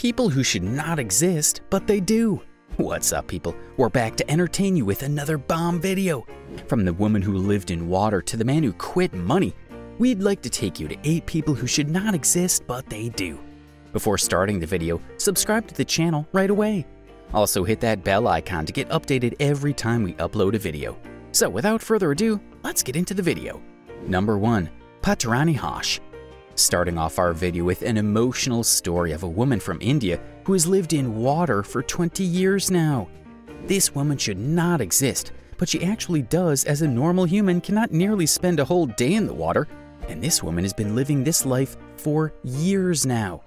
People who should not exist, but they do. What's up, people? We're back to entertain you with another bomb video. From the woman who lived in water to the man who quit money, we'd like to take you to 8 people who should not exist, but they do. Before starting the video, subscribe to the channel right away. Also hit that bell icon to get updated every time we upload a video. So without further ado, let's get into the video. Number 1. Paturani Hosh. Starting off our video with an emotional story of a woman from India who has lived in water for 20 years now. This woman should not exist, but she actually does, as a normal human cannot nearly spend a whole day in the water, and this woman has been living this life for years now.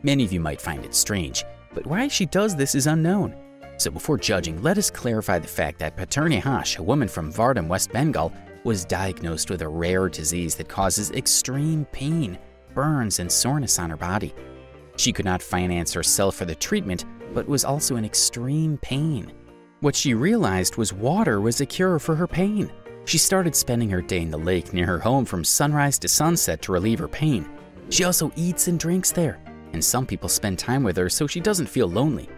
Many of you might find it strange, but why she does this is unknown. So before judging, let us clarify the fact that Paturani Hosh, a woman from Vardham, West Bengal, was diagnosed with a rare disease that causes extreme pain, burns, and soreness on her body. She could not finance herself for the treatment, but was also in extreme pain. What she realized was water was a cure for her pain. She started spending her day in the lake near her home from sunrise to sunset to relieve her pain. She also eats and drinks there, and some people spend time with her so she doesn't feel lonely.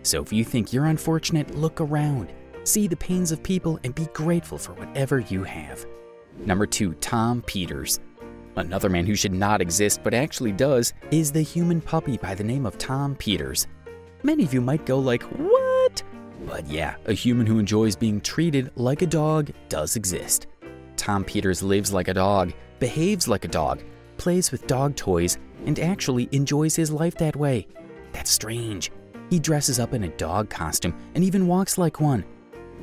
So if you think you're unfortunate, look around. See the pains of people and be grateful for whatever you have. Number 2. Tom Peters. Another man who should not exist but actually does is the human puppy by the name of Tom Peters. Many of you might go like, what? But yeah, a human who enjoys being treated like a dog does exist. Tom Peters lives like a dog, behaves like a dog, plays with dog toys, and actually enjoys his life that way. That's strange. He dresses up in a dog costume and even walks like one.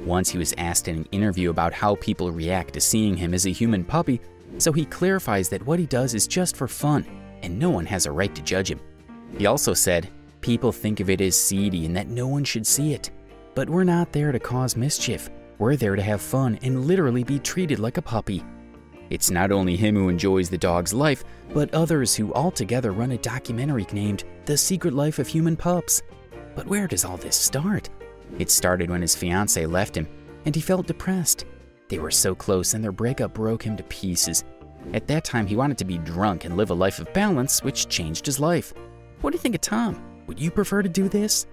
Once he was asked in an interview about how people react to seeing him as a human puppy, so he clarifies that what he does is just for fun, and no one has a right to judge him. He also said, people think of it as seedy and that no one should see it. But we're not there to cause mischief. We're there to have fun and literally be treated like a puppy. It's not only him who enjoys the dog's life, but others who altogether run a documentary named The Secret Life of Human Pups. But where does all this start? It started when his fiancée left him, and he felt depressed. They were so close and their breakup broke him to pieces. At that time, he wanted to be drunk and live a life of balance, which changed his life. What do you think of Tom? Would you prefer to do this?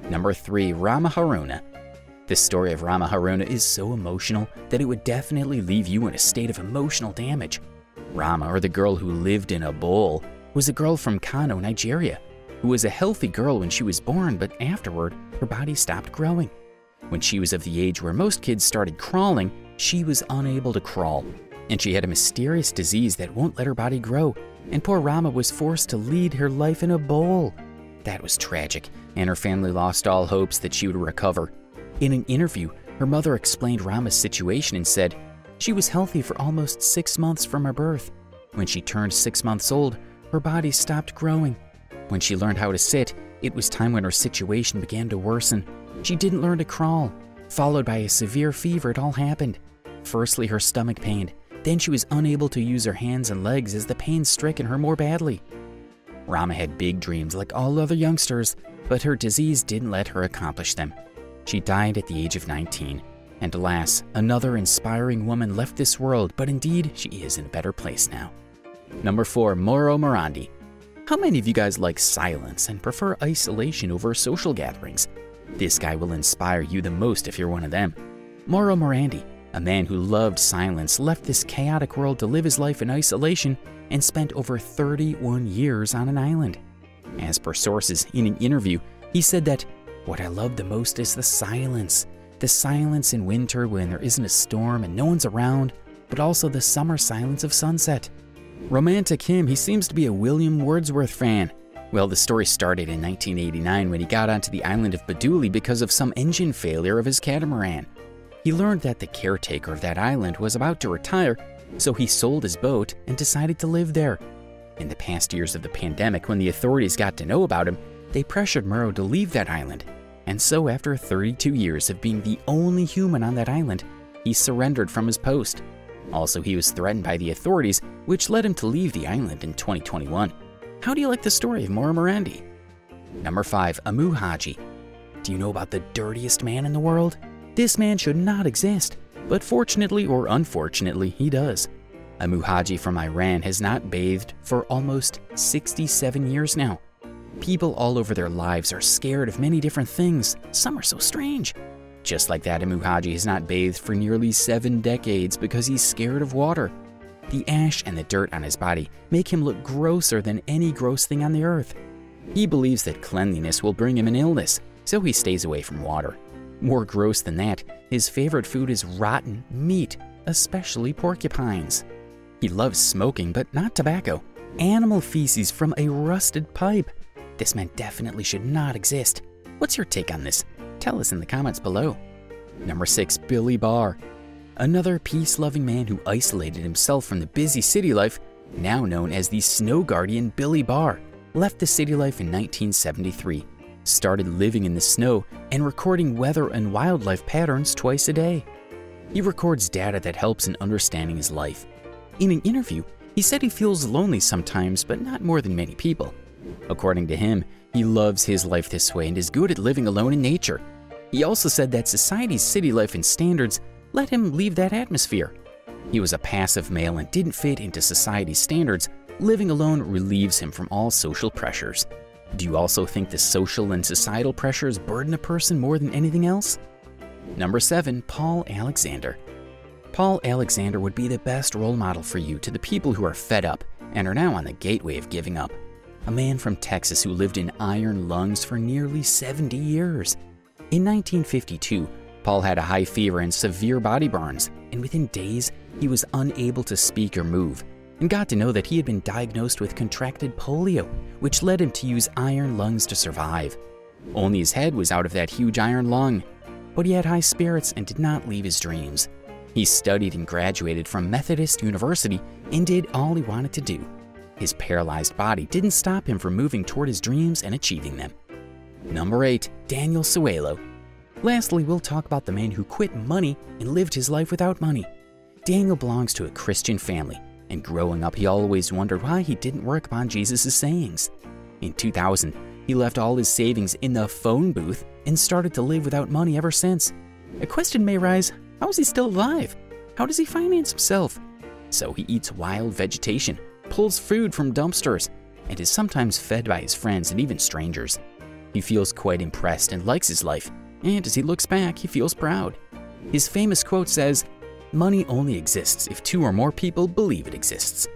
Number 3. Rahma Haruna. The story of Rahma Haruna is so emotional that it would definitely leave you in a state of emotional damage. Rahma, or the girl who lived in a bowl, was a girl from Kano, Nigeria, who was a healthy girl when she was born, but afterward, her body stopped growing. When she was of the age where most kids started crawling, she was unable to crawl, and she had a mysterious disease that won't let her body grow, and poor Rahma was forced to lead her life in a bowl. That was tragic, and her family lost all hopes that she would recover. In an interview, her mother explained Rahma's situation and said, she was healthy for almost 6 months from her birth. When she turned 6 months old, her body stopped growing. When she learned how to sit, it was time when her situation began to worsen. She didn't learn to crawl. Followed by a severe fever, it all happened. Firstly, her stomach pained. Then she was unable to use her hands and legs as the pain stricken her more badly. Rahma had big dreams like all other youngsters, but her disease didn't let her accomplish them. She died at the age of 19. And alas, another inspiring woman left this world, but indeed, she is in a better place now. Number 4. Mauro Morandi. How many of you guys like silence and prefer isolation over social gatherings? This guy will inspire you the most if you're one of them. Mauro Morandi, a man who loved silence, left this chaotic world to live his life in isolation and spent over 31 years on an island. As per sources, in an interview, he said that, "What I love the most is the silence. The silence in winter when there isn't a storm and no one's around, but also the summer silence of sunset." Romantic him, he seems to be a William Wordsworth fan. Well, the story started in 1989 when he got onto the island of Baduli because of some engine failure of his catamaran. He learned that the caretaker of that island was about to retire, so he sold his boat and decided to live there. In the past years of the pandemic, when the authorities got to know about him, they pressured Mauro to leave that island. And so after 32 years of being the only human on that island, he surrendered from his post. Also, he was threatened by the authorities, which led him to leave the island in 2021. How do you like the story of Mauro Morandi? Number 5. Amou Haji. Do you know about the dirtiest man in the world? This man should not exist, but fortunately or unfortunately, he does. Amou Haji from Iran has not bathed for almost 67 years now. People all over their lives are scared of many different things. Some are so strange. Just like that, Amou Haji has not bathed for nearly 7 decades because he's scared of water. The ash and the dirt on his body make him look grosser than any gross thing on the earth. He believes that cleanliness will bring him an illness, so he stays away from water. More gross than that, his favorite food is rotten meat, especially porcupines. He loves smoking, but not tobacco. Animal feces from a rusted pipe. This man definitely should not exist. What's your take on this? Tell us in the comments below. Number 6, Billy Barr. Another peace-loving man who isolated himself from the busy city life, now known as the snow guardian Billy Barr, left the city life in 1973, started living in the snow and recording weather and wildlife patterns twice a day. He records data that helps in understanding his life. In an interview, he said he feels lonely sometimes, but not more than many people. According to him, he loves his life this way and is good at living alone in nature. He also said that society's city life and standards let him leave that atmosphere. He was a passive male and didn't fit into society's standards. Living alone relieves him from all social pressures. Do you also think the social and societal pressures burden a person more than anything else? Number 7, Paul Alexander. Paul Alexander would be the best role model for you to the people who are fed up and are now on the gateway of giving up. A man from Texas who lived in iron lungs for nearly 70 years. In 1952, Paul had a high fever and severe body burns, and within days, he was unable to speak or move, and got to know that he had been diagnosed with contracted polio, which led him to use iron lungs to survive. Only his head was out of that huge iron lung, but he had high spirits and did not leave his dreams. He studied and graduated from Methodist University and did all he wanted to do. His paralyzed body didn't stop him from moving toward his dreams and achieving them. Number 8, Daniel Suelo. Lastly, we'll talk about the man who quit money and lived his life without money. Daniel belongs to a Christian family, and growing up he always wondered why he didn't work upon Jesus' sayings. In 2000, he left all his savings in the phone booth and started to live without money ever since. A question may arise, how is he still alive? How does he finance himself? So he eats wild vegetation, pulls food from dumpsters, and is sometimes fed by his friends and even strangers. He feels quite impressed and likes his life, and as he looks back, he feels proud. His famous quote says, "Money only exists if 2 or more people believe it exists."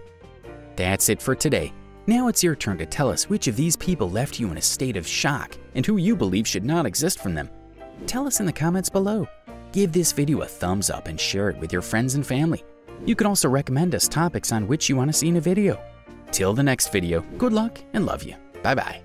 That's it for today. Now it's your turn to tell us which of these people left you in a state of shock and who you believe should not exist from them. Tell us in the comments below. Give this video a thumbs up and share it with your friends and family. You can also recommend us topics on which you want to see in a video. Till the next video, good luck and love you. Bye-bye.